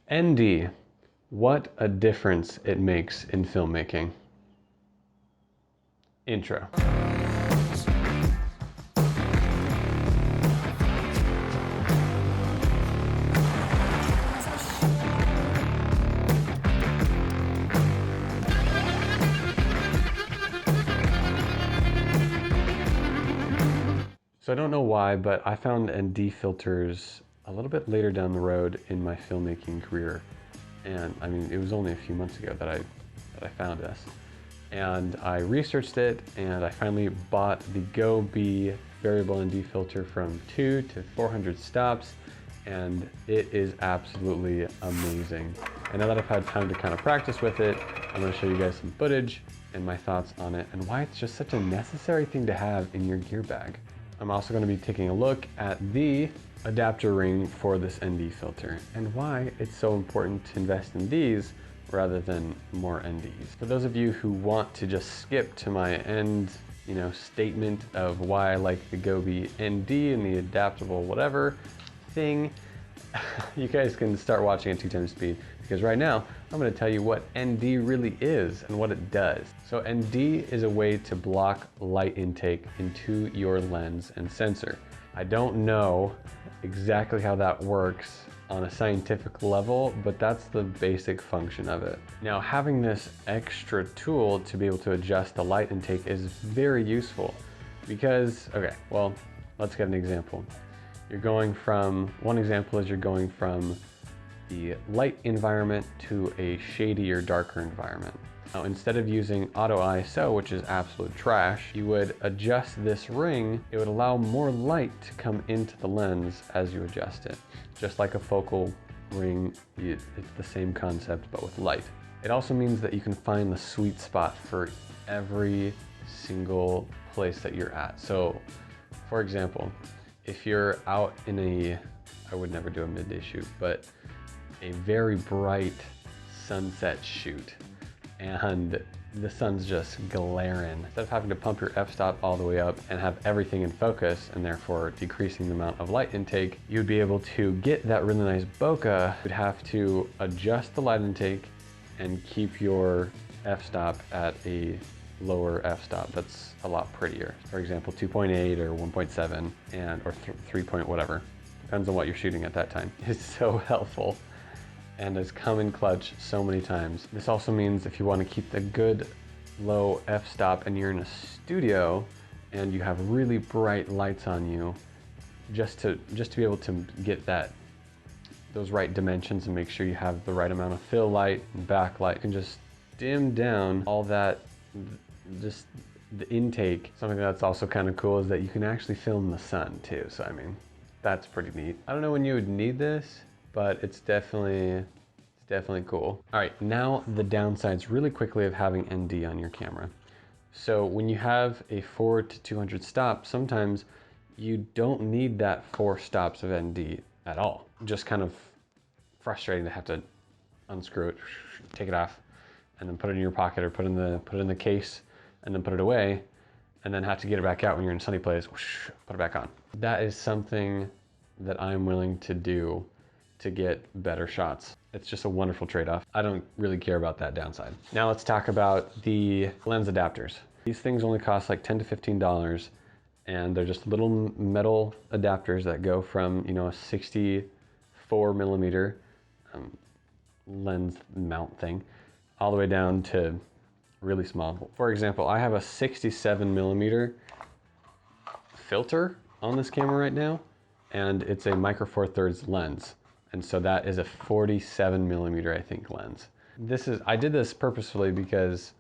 ND, what a difference it makes in filmmaking. Intro. So I don't know why, but I found ND filters a little bit later down the road in my filmmaking career. And I mean, it was only a few months ago that I found this. And I researched it, and I finally bought the GoBe variable ND filter from 2 to 400 stops, and it is absolutely amazing. And now that I've had time to kind of practice with it, I'm gonna show you guys some footage and my thoughts on it and why it's just such a necessary thing to have in your gear bag. I'm also going to be taking a look at the adapter ring for this ND filter and why it's so important to invest in these rather than more NDs. For those of you who want to just skip to my end, statement of why I like the GoBe ND and the adaptable whatever thing, you guys can start watching at 2 times speed, because right now I'm going to tell you what ND really is and what it does. So ND is a way to block light intake into your lens and sensor. I don't know exactly how that works on a scientific level, but that's the basic function of it. Now, having this extra tool to be able to adjust the light intake is very useful because, okay, well, let's get an example. One example is you're going from the light environment to a shadier, darker environment. Now, instead of using auto ISO, which is absolute trash, you would adjust this ring. It would allow more light to come into the lens as you adjust it. Just like a focal ring, it's the same concept, but with light. It also means that you can find the sweet spot for every single place that you're at. So, for example, if you're out in I would never do a midday shoot, but a very bright sunset shoot, and the sun's just glaring. Instead of having to pump your f-stop all the way up and have everything in focus and therefore decreasing the amount of light intake, you'd be able to get that really nice bokeh. You'd have to adjust the light intake and keep your f-stop at a lower f-stop that's a lot prettier. For example, 2.8 or 1.7 or 3 point whatever. Depends on what you're shooting at that time. It's so helpful and has come in clutch so many times. This also means if you want to keep the good low f-stop and you're in a studio and you have really bright lights on you, just to be able to get those right dimensions and make sure you have the right amount of fill light and backlight, you can just dim down all that, just the intake. Something that's also kind of cool is that you can actually film the sun too. So I mean, that's pretty neat. I don't know when you would need this, but it's definitely cool. All right, now the downsides really quickly of having ND on your camera. So when you have a 4 to 200 stop, sometimes you don't need that 4 stops of ND at all. Just kind of frustrating to have to unscrew it, take it off, and then put it in your pocket or put it in the case and then put it away, and then have to get it back out when you're in a sunny place, whoosh, put it back on. That is something that I'm willing to do to get better shots. It's just a wonderful trade-off. I don't really care about that downside. Now let's talk about the lens adapters. These things only cost like $10 to $15, and they're just little metal adapters that go from, a 64 millimeter lens mount thing all the way down to really small. For example, I have a 67 millimeter filter on this camera right now, and it's a micro four thirds lens. And so that is a 47 millimeter, I think, lens. I did this purposefully because,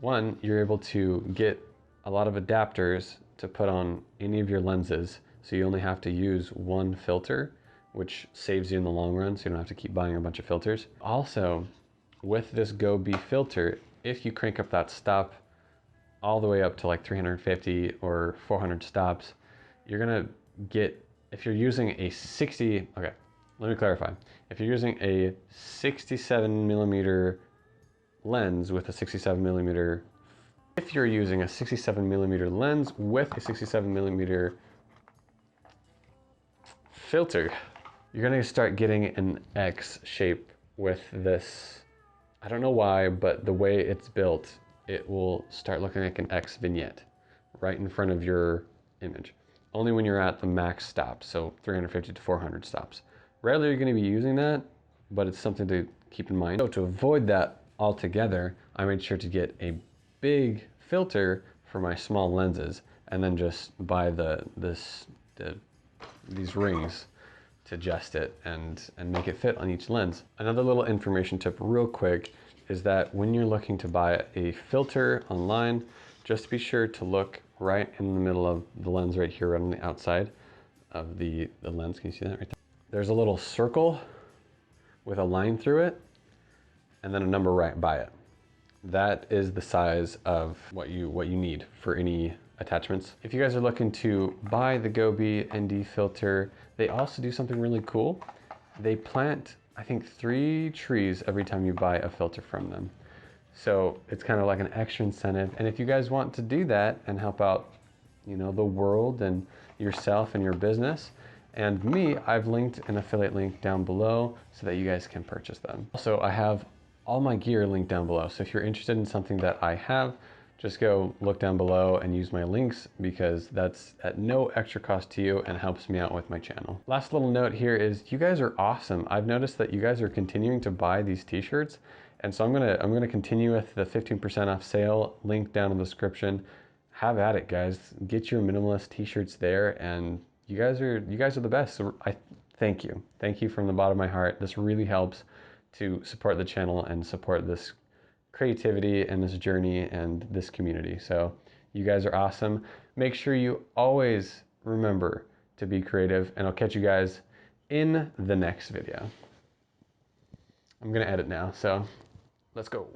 one, you're able to get a lot of adapters to put on any of your lenses, so you only have to use one filter, which saves you in the long run, so you don't have to keep buying a bunch of filters. Also, with this GoBe filter, if you crank up that stop all the way up to like 350 or 400 stops, you're gonna get, if you're using a let me clarify. If you're using a 67 millimeter lens with a 67 millimeter, if you're using a 67 millimeter lens with a 67 millimeter filter, you're gonna start getting an X shape with this. I don't know why, but the way it's built, it will start looking like an X vignette right in front of your image. Only when you're at the max stops, so 350 to 400 stops. Rarely you're gonna be using that, but it's something to keep in mind. So to avoid that altogether, I made sure to get a big filter for my small lenses and then just buy these rings to adjust it and make it fit on each lens. Another little information tip real quick is that when you're looking to buy a filter online, just be sure to look right in the middle of the lens right here, right on the outside of the lens. Can you see that right there? There's a little circle with a line through it and then a number right by it. That is the size of what you need for any attachments. If you guys are looking to buy the GoBe ND filter, they also do something really cool. They plant, I think, 3 trees every time you buy a filter from them. So it's kind of like an extra incentive. And if you guys want to do that and help out, you know, the world and yourself and your business and me, I've linked an affiliate link down below so that you guys can purchase them. Also, I have all my gear linked down below. So if you're interested in something that I have, just go look down below and use my links because that's at no extra cost to you and helps me out with my channel. Last little note here is you guys are awesome. I've noticed that you guys are continuing to buy these t-shirts. And so I'm gonna continue with the 15% off sale, link down in the description. Have at it, guys. Get your minimalist t-shirts there, and you guys are the best. So I thank you. Thank you from the bottom of my heart. This really helps to support the channel and support this creativity and this journey and this community. So you guys are awesome. Make sure you always remember to be creative, and I'll catch you guys in the next video. I'm gonna edit now, so let's go.